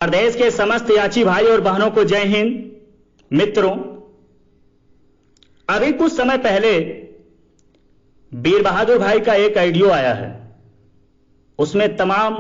प्रदेश के समस्त याची भाई और बहनों को जय हिंद। मित्रों, अभी कुछ समय पहले वीर बहादुर भाई का एक ऑडियो आया है। उसमें तमाम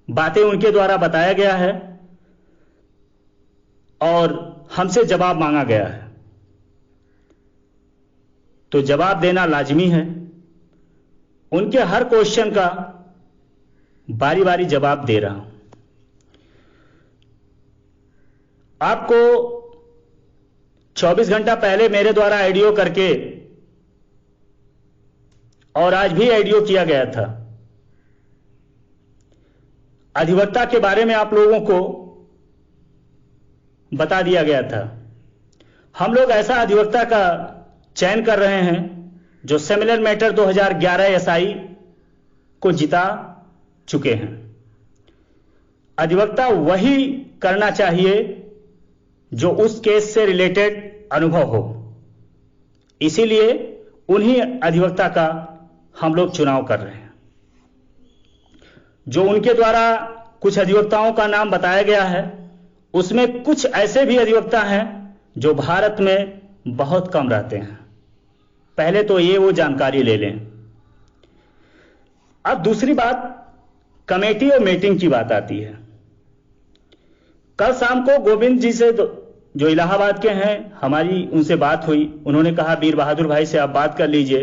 बातें उनके द्वारा बताया गया है और हमसे जवाब मांगा गया है, तो जवाब देना लाजमी है। उनके हर क्वेश्चन का बारी बारी जवाब दे रहा हूं। आपको 24 घंटा पहले मेरे द्वारा ऑडियो करके और आज भी ऑडियो किया गया था। अधिवक्ता के बारे में आप लोगों को बता दिया गया था। हम लोग ऐसा अधिवक्ता का चयन कर रहे हैं जो सिमिलर मैटर 2011 एसआई को जिता चुके हैं। अधिवक्ता वही करना चाहिए जो उस केस से रिलेटेड अनुभव हो, इसीलिए उन्हीं अधिवक्ता का हम लोग चुनाव कर रहे हैं। जो उनके द्वारा कुछ अधिवक्ताओं का नाम बताया गया है, उसमें कुछ ऐसे भी अधिवक्ता हैं जो भारत में बहुत कम रहते हैं। पहले तो ये वो जानकारी ले लें। अब दूसरी बात, कमेटी और मीटिंग की बात आती है। कल शाम को गोविंद जी से जो इलाहाबाद के हैं, हमारी उनसे बात हुई। उन्होंने कहा वीर बहादुर भाई से आप बात कर लीजिए।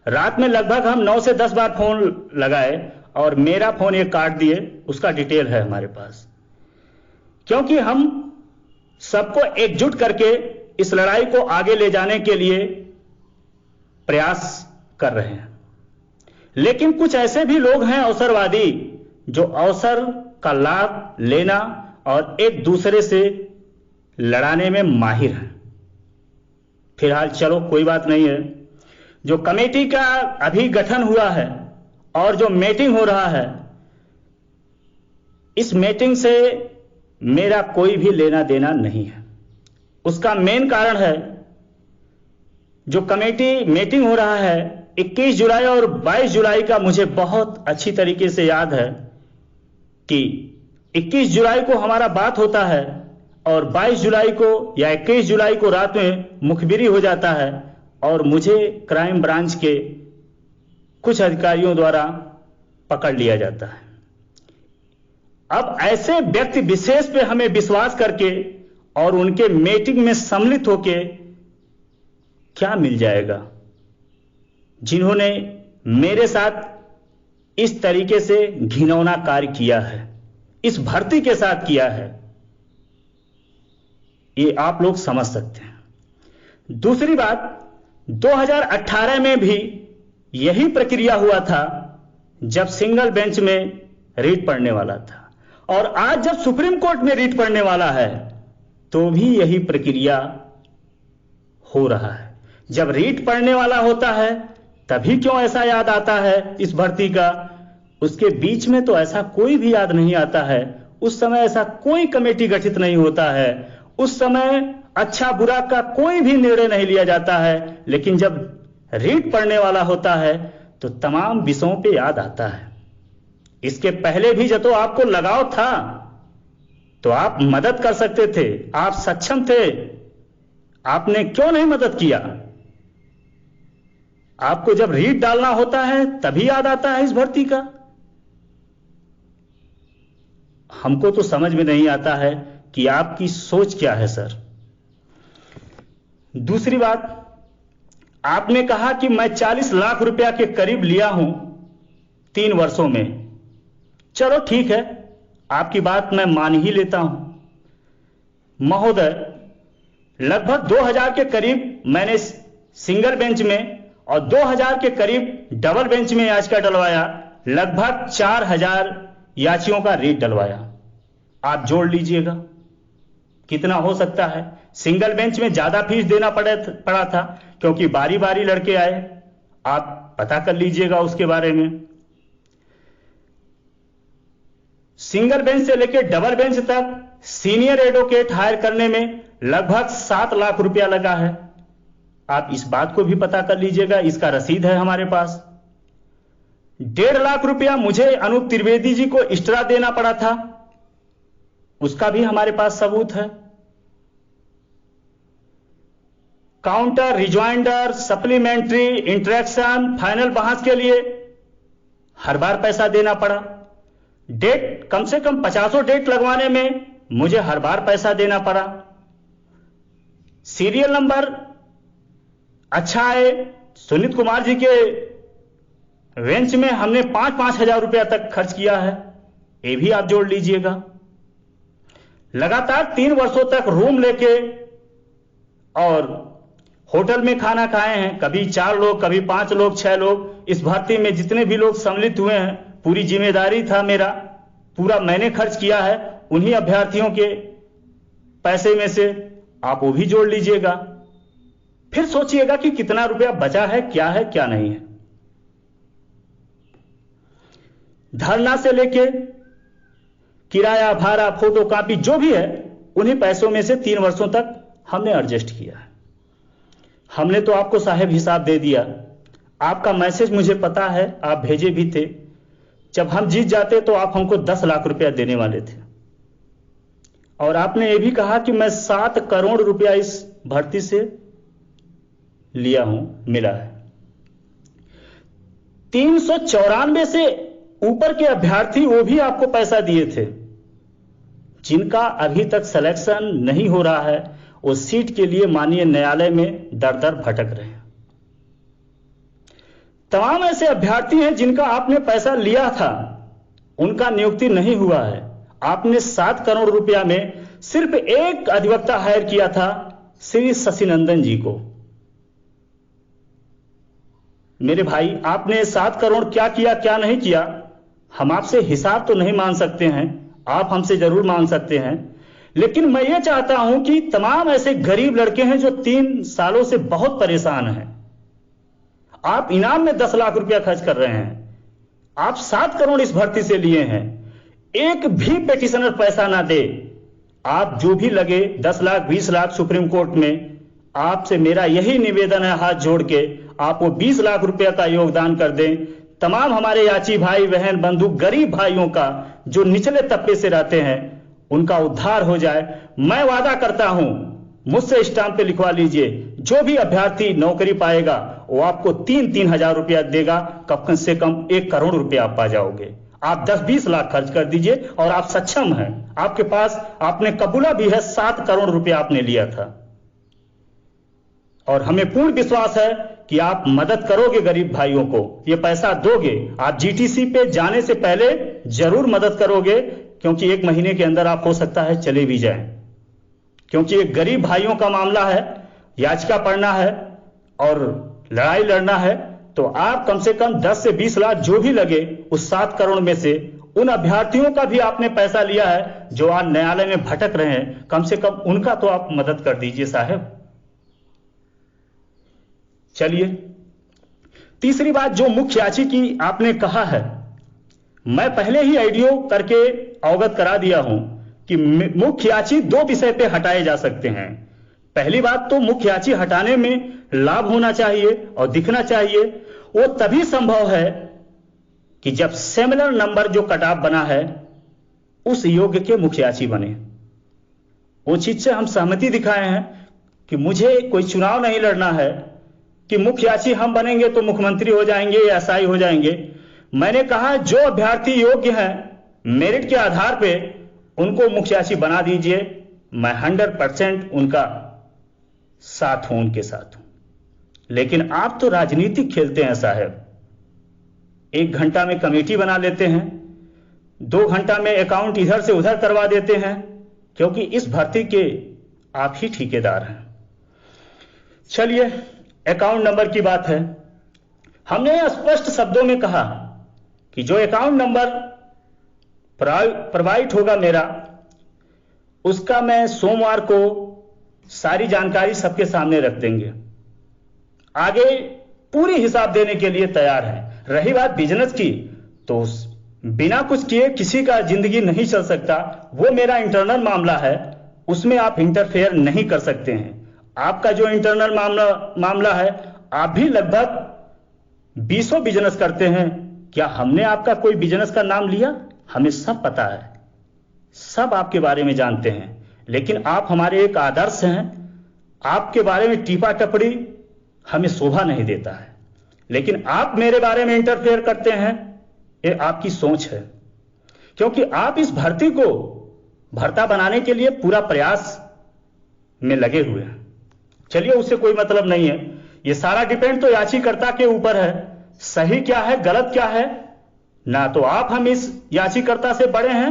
रात में लगभग हम 9 से 10 बार फोन लगाए और मेरा फोन एक काट दिए। उसका डिटेल है हमारे पास, क्योंकि हम सबको एकजुट करके इस लड़ाई को आगे ले जाने के लिए प्रयास कर रहे हैं। लेकिन कुछ ऐसे भी लोग हैं अवसरवादी, जो अवसर का लाभ लेना और एक दूसरे से लड़ाने में माहिर हैं। फिलहाल चलो कोई बात नहीं है। जो कमेटी का अभी गठन हुआ है और जो मीटिंग हो रहा है, इस मीटिंग से मेरा कोई भी लेना देना नहीं है। उसका मेन कारण है, जो कमेटी मीटिंग हो रहा है 21 जुलाई और 22 जुलाई का, मुझे बहुत अच्छी तरीके से याद है कि 21 जुलाई को हमारा बात होता है और 22 जुलाई को या 21 जुलाई को रात में मुखबिरी हो जाता है और मुझे क्राइम ब्रांच के कुछ अधिकारियों द्वारा पकड़ लिया जाता है। अब ऐसे व्यक्ति विशेष पे हमें विश्वास करके और उनके मीटिंग में सम्मिलित होके क्या मिल जाएगा, जिन्होंने मेरे साथ इस तरीके से घिनौना कार्य किया है, इस भर्ती के साथ किया है, ये आप लोग समझ सकते हैं। दूसरी बात, 2018 में भी यही प्रक्रिया हुआ था जब सिंगल बेंच में रीट पढ़ने वाला था, और आज जब सुप्रीम कोर्ट में रीट पढ़ने वाला है तो भी यही प्रक्रिया हो रहा है। जब रीट पढ़ने वाला होता है तभी क्यों ऐसा याद आता है इस भर्ती का, उसके बीच में तो ऐसा कोई भी याद नहीं आता है। उस समय ऐसा कोई कमेटी गठित नहीं होता है, उस समय अच्छा बुरा का कोई भी निर्णय नहीं लिया जाता है। लेकिन जब रीट पढ़ने वाला होता है तो तमाम विषयों पे याद आता है। इसके पहले भी जब तो आपको लगाव था तो आप मदद कर सकते थे, आप सक्षम थे, आपने क्यों नहीं मदद किया? आपको जब रीट डालना होता है तभी याद आता है इस भर्ती का। हमको तो समझ में नहीं आता है कि आपकी सोच क्या है सर। दूसरी बात, आपने कहा कि मैं 40 लाख रुपया के करीब लिया हूं 3 वर्षों में। चलो ठीक है, आपकी बात मैं मान ही लेता हूं। महोदय, लगभग 2000 के करीब मैंने सिंगल बेंच में और 2000 के करीब डबल बेंच में याचिका डलवाया। लगभग 4000 याचियों का रीट डलवाया। आप जोड़ लीजिएगा कितना हो सकता है। सिंगल बेंच में ज्यादा फीस देना पड़ा था क्योंकि बारी बारी लड़के आए। आप पता कर लीजिएगा उसके बारे में। सिंगल बेंच से लेकर डबल बेंच तक सीनियर एडवोकेट हायर करने में लगभग 7 लाख रुपया लगा है। आप इस बात को भी पता कर लीजिएगा, इसका रसीद है हमारे पास। 1.5 लाख रुपया मुझे अनूप त्रिवेदी जी को एक्स्ट्रा देना पड़ा था। उसका भी हमारे पास सबूत है। Counter, rejoinder, supplementary, interaction, final बहस के लिए हर बार पैसा देना पड़ा। डेट, कम से कम 50 डेट लगवाने में मुझे हर बार पैसा देना पड़ा। सीरियल नंबर अच्छा है, सुनीत कुमार जी के रेंज में हमने 5-5 हजार रुपया तक खर्च किया है, ये भी आप जोड़ लीजिएगा। लगातार 3 वर्षों तक रूम लेके और होटल में खाना खाए हैं, कभी 4 लोग, कभी 5 लोग, 6 लोग। इस भर्ती में जितने भी लोग सम्मिलित हुए हैं, पूरी जिम्मेदारी था मेरा, पूरा मैंने खर्च किया है। उन्हीं अभ्यर्थियों के पैसे में से आप वो भी जोड़ लीजिएगा। फिर सोचिएगा कि कितना रुपया बचा है, क्या नहीं है। धरना से लेके किराया, भाड़ा, फोटो कॉपी जो भी है, उन्हीं पैसों में से 3 वर्षों तक हमने एडजस्ट किया है। हमने तो आपको साहब हिसाब दे दिया। आपका मैसेज मुझे पता है, आप भेजे भी थे। जब हम जीत जाते तो आप हमको 10 लाख रुपया देने वाले थे, और आपने ये भी कहा कि मैं 7 करोड़ रुपया इस भर्ती से लिया हूं, मिला है। 394 से ऊपर के अभ्यर्थी वो भी आपको पैसा दिए थे, जिनका अभी तक सिलेक्शन नहीं हो रहा है। वो सीट के लिए माननीय न्यायालय में दर दर भटक रहे हैं। तमाम ऐसे अभ्यर्थी हैं जिनका आपने पैसा लिया था, उनका नियुक्ति नहीं हुआ है। आपने 7 करोड़ रुपया में सिर्फ एक अधिवक्ता हायर किया था, श्री शशिनंदन जी को। मेरे भाई, आपने 7 करोड़ क्या किया, क्या नहीं किया, हम आपसे हिसाब तो नहीं मांग सकते हैं, आप हमसे जरूर मांग सकते हैं। लेकिन मैं ये चाहता हूं कि तमाम ऐसे गरीब लड़के हैं जो 3 सालों से बहुत परेशान हैं। आप इनाम में 10 लाख रुपया खर्च कर रहे हैं, आप 7 करोड़ इस भर्ती से लिए हैं, एक भी पेटिशनर पैसा ना दे। आप जो भी लगे 10 लाख, 20 लाख सुप्रीम कोर्ट में, आपसे मेरा यही निवेदन है हाथ जोड़ के, आप वो 20 लाख रुपया का योगदान कर दें। तमाम हमारे याची भाई बहन बंधु गरीब भाइयों का, जो निचले तबके से रहते हैं, उनका उद्धार हो जाए। मैं वादा करता हूं, मुझसे स्टाम्प पे लिखवा लीजिए, जो भी अभ्यर्थी नौकरी पाएगा वो आपको 3-3 हजार रुपया देगा, कम से कम 1 करोड़ रुपया आप पा जाओगे। आप 10-20 लाख खर्च कर दीजिए और आप सक्षम हैं, आपके पास, आपने कबूला भी है, 7 करोड़ रुपया आपने लिया था। और हमें पूर्ण विश्वास है कि आप मदद करोगे गरीब भाइयों को, ये पैसा दोगे। आप जीटीसी पे जाने से पहले जरूर मदद करोगे, क्योंकि 1 महीने के अंदर आप हो सकता है चले भी जाएं, क्योंकि ये गरीब भाइयों का मामला है, याचिका पढ़ना है और लड़ाई लड़ना है। तो आप कम से कम 10 से 20 लाख जो भी लगे, उस 7 करोड़ में से उन अभ्यर्थियों का भी आपने पैसा लिया है जो आज न्यायालय में भटक रहे हैं, कम से कम उनका तो आप मदद कर दीजिए साहब। चलिए, तीसरी बात, जो मुख्य याची की आपने कहा है, मैं पहले ही ऑडियो करके अवगत करा दिया हूं कि मुख्य याची 2 विषय पे हटाए जा सकते हैं। पहली बात तो मुख्य याची हटाने में लाभ होना चाहिए और दिखना चाहिए। वो तभी संभव है कि जब सिमिलर नंबर जो कट-ऑफ बना है उस योग्य के मुख्य याची बने। वो चीज से हम सहमति दिखाए हैं कि मुझे कोई चुनाव नहीं लड़ना है कि मुख्य याची हम बनेंगे तो मुख्यमंत्री हो जाएंगे या एसआई हो जाएंगे। मैंने कहा जो अभ्यर्थी योग्य हैं, मेरिट के आधार पे उनको मुख्य याची बना दीजिए। मैं 100% उनका साथ हूं, उनके साथ हूं। लेकिन आप तो राजनीतिक खेलते हैं साहब। 1 घंटा में कमेटी बना लेते हैं, 2 घंटा में अकाउंट इधर से उधर करवा देते हैं, क्योंकि इस भर्ती के आप ही ठेकेदार हैं। चलिए, अकाउंट नंबर की बात है। हमने स्पष्ट शब्दों में कहा कि जो अकाउंट नंबर प्रोवाइड होगा मेरा, उसका मैं सोमवार को सारी जानकारी सबके सामने रख देंगे। आगे पूरी हिसाब देने के लिए तैयार है। रही बात बिजनेस की, तो बिना कुछ किए किसी का जिंदगी नहीं चल सकता, वो मेरा इंटरनल मामला है, उसमें आप इंटरफेयर नहीं कर सकते हैं। आपका जो इंटरनल मामला है, आप भी लगभग 20 बिजनेस करते हैं। क्या हमने आपका कोई बिजनेस का नाम लिया? हमें सब पता है। सब आपके बारे में जानते हैं, लेकिन आप हमारे एक आदर्श हैं। आपके बारे में टीपा टपड़ी हमें शोभा नहीं देता है, लेकिन आप मेरे बारे में इंटरफेयर करते हैं, ये आपकी सोच है। क्योंकि आप इस भर्ती को भर्ता बनाने के लिए पूरा प्रयास में लगे हुए हैं। चलिए, उससे कोई मतलब नहीं है। ये सारा डिपेंड तो याचिकाकर्ता के ऊपर है, सही क्या है गलत क्या है। ना तो आप हम इस याचिकाकर्ता से बड़े हैं,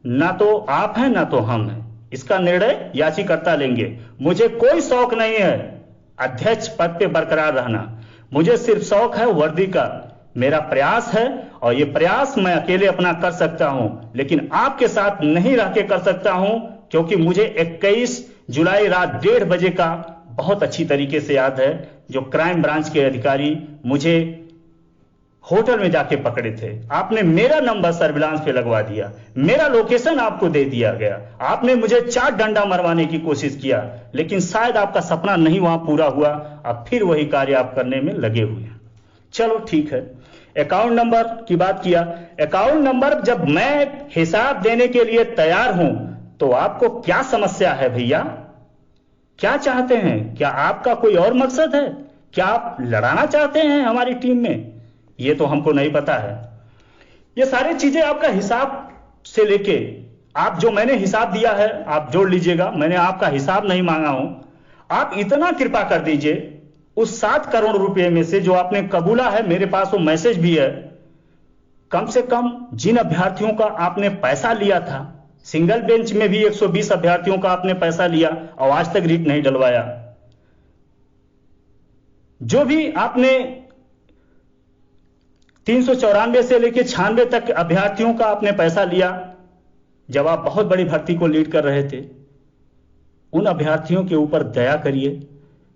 ना तो आप हैं, ना तो हम हैं। इसका निर्णय याचिकाकर्ता लेंगे। मुझे कोई शौक नहीं है अध्यक्ष पद पे बरकरार रहना, मुझे सिर्फ शौक है वर्दी का। मेरा प्रयास है और ये प्रयास मैं अकेले अपना कर सकता हूं, लेकिन आपके साथ नहीं रह के कर सकता हूं, क्योंकि मुझे 21 जुलाई रात 1:30 बजे का बहुत अच्छी तरीके से याद है, जो क्राइम ब्रांच के अधिकारी मुझे होटल में जाके पकड़े थे। आपने मेरा नंबर सर्विलांस पे लगवा दिया, मेरा लोकेशन आपको दे दिया गया, आपने मुझे 4 डंडा मरवाने की कोशिश किया, लेकिन शायद आपका सपना नहीं वहां पूरा हुआ। अब फिर वही कार्य आप करने में लगे हुए हैं। चलो ठीक है, अकाउंट नंबर की बात किया। अकाउंट नंबर जब मैं हिसाब देने के लिए तैयार हूं, तो आपको क्या समस्या है भैया? क्या चाहते हैं? क्या आपका कोई और मकसद है? क्या आप लड़ाना चाहते हैं हमारी टीम में? ये तो हमको नहीं पता है। ये सारी चीजें आपका हिसाब से लेके, आप जो मैंने हिसाब दिया है आप जोड़ लीजिएगा, मैंने आपका हिसाब नहीं मांगा हूं। आप इतना कृपा कर दीजिए, उस 7 करोड़ रुपए में से जो आपने कबूला है, मेरे पास वो मैसेज भी है, कम से कम जिन अभ्यर्थियों का आपने पैसा लिया था, सिंगल बेंच में भी 120 अभ्यर्थियों का आपने पैसा लिया और आज तक रीट नहीं डलवाया। जो भी आपने 394 से लेकर 96 तक अभ्यर्थियों का आपने पैसा लिया, जब आप बहुत बड़ी भर्ती को लीड कर रहे थे, उन अभ्यर्थियों के ऊपर दया करिए।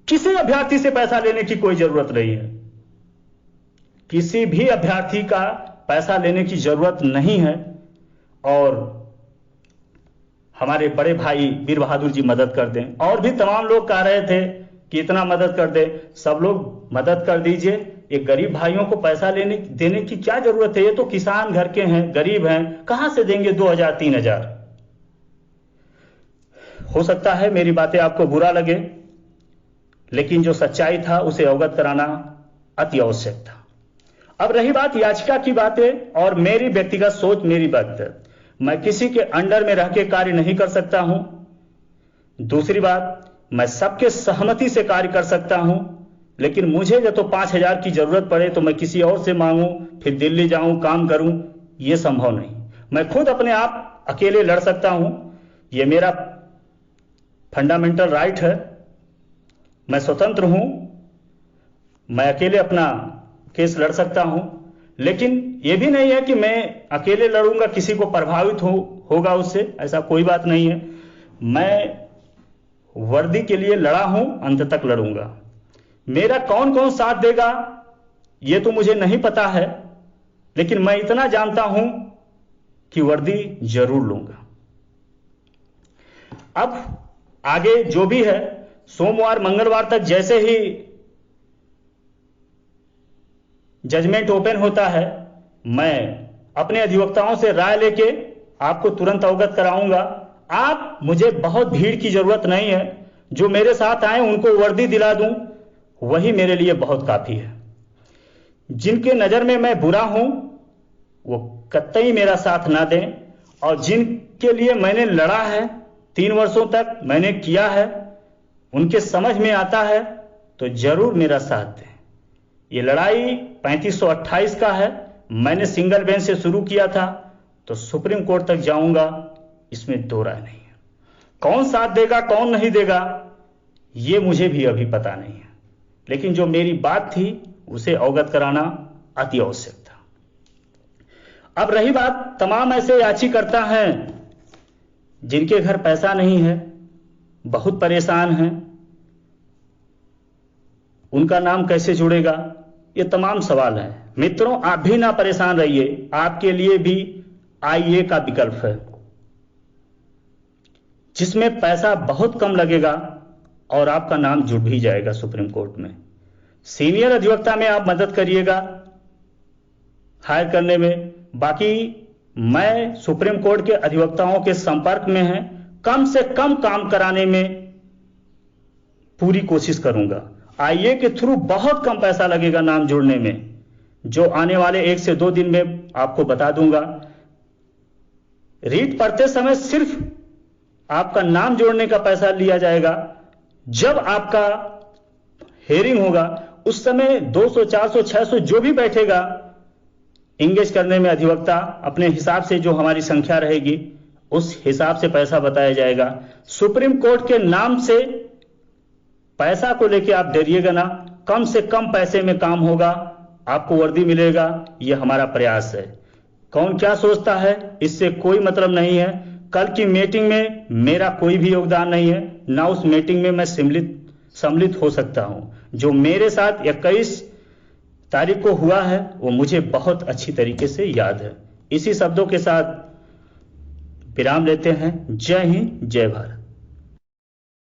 किसी अभ्यर्थी से पैसा लेने की कोई जरूरत नहीं है, किसी भी अभ्यर्थी का पैसा लेने की जरूरत नहीं है। और हमारे बड़े भाई वीर बहादुर जी मदद कर दें, और भी तमाम लोग कह रहे थे कि इतना मदद कर दे, सब लोग मदद कर दीजिए। ये गरीब भाइयों को पैसा देने की क्या जरूरत है? ये तो किसान घर के हैं, गरीब हैं, कहां से देंगे 2000 3000? हो सकता है मेरी बातें आपको बुरा लगे, लेकिन जो सच्चाई था उसे अवगत कराना अति आवश्यक था। अब रही बात याचिका की बातें और मेरी व्यक्तिगत सोच, मेरी बात, मैं किसी के अंडर में रह के कार्य नहीं कर सकता हूं। दूसरी बात, मैं सबके सहमति से कार्य कर सकता हूं, लेकिन मुझे जब तो 5000 की जरूरत पड़े तो मैं किसी और से मांगूं, फिर दिल्ली जाऊं, काम करूं, यह संभव नहीं। मैं खुद अपने आप अकेले लड़ सकता हूं, यह मेरा फंडामेंटल राइट है। मैं स्वतंत्र हूं, मैं अकेले अपना केस लड़ सकता हूं, लेकिन यह भी नहीं है कि मैं अकेले लड़ूंगा, किसी को प्रभावित होगा उससे, ऐसा कोई बात नहीं है। मैं वर्दी के लिए लड़ा हूं, अंत तक लड़ूंगा। मेरा कौन कौन साथ देगा यह तो मुझे नहीं पता है, लेकिन मैं इतना जानता हूं कि वर्दी जरूर लूंगा। अब आगे जो भी है, सोमवार मंगलवार तक जैसे ही जजमेंट ओपन होता है, मैं अपने अधिवक्ताओं से राय लेके आपको तुरंत अवगत कराऊंगा। आप, मुझे बहुत भीड़ की जरूरत नहीं है, जो मेरे साथ आए उनको वर्दी दिला दूं, वही मेरे लिए बहुत काफी है। जिनके नजर में मैं बुरा हूं वो कतई मेरा साथ ना दें, और जिनके लिए मैंने लड़ा है 3 वर्षों तक मैंने किया है, उनके समझ में आता है तो जरूर मेरा साथ दें। ये लड़ाई 3528 का है, मैंने सिंगल बेंच से शुरू किया था तो सुप्रीम कोर्ट तक जाऊंगा, इसमें दो राय नहीं है। कौन साथ देगा कौन नहीं देगा ये मुझे भी अभी पता नहीं है, लेकिन जो मेरी बात थी उसे अवगत कराना अति आवश्यक था। अब रही बात, तमाम ऐसे याचिकाकर्ता हैं जिनके घर पैसा नहीं है, बहुत परेशान हैं, उनका नाम कैसे जुड़ेगा, ये तमाम सवाल हैं। मित्रों, आप भी ना परेशान रहिए, आपके लिए भी आईए का विकल्प है, जिसमें पैसा बहुत कम लगेगा और आपका नाम जुड़ भी जाएगा सुप्रीम कोर्ट में। सीनियर अधिवक्ता में आप मदद करिएगा हायर करने में, बाकी मैं सुप्रीम कोर्ट के अधिवक्ताओं के संपर्क में है, कम से कम काम कराने में पूरी कोशिश करूंगा। आईए के थ्रू बहुत कम पैसा लगेगा नाम जोड़ने में, जो आने वाले 1 से 2 दिन में आपको बता दूंगा। रीट पढ़ते समय सिर्फ आपका नाम जोड़ने का पैसा लिया जाएगा। जब आपका हेयरिंग होगा उस समय 200, 400, 600 जो भी बैठेगा इंगेज करने में अधिवक्ता अपने हिसाब से, जो हमारी संख्या रहेगी उस हिसाब से पैसा बताया जाएगा। सुप्रीम कोर्ट के नाम से पैसा को लेकर आप डरिएगा ना, कम से कम पैसे में काम होगा, आपको वर्दी मिलेगा, यह हमारा प्रयास है। कौन क्या सोचता है इससे कोई मतलब नहीं है। कल की मीटिंग में मेरा कोई भी योगदान नहीं है, ना उस मीटिंग में मैं सम्मिलित हो सकता हूं। जो मेरे साथ 21 तारीख को हुआ है वो मुझे बहुत अच्छी तरीके से याद है। इसी शब्दों के साथ विराम लेते हैं। जय हिंद, जय भारत।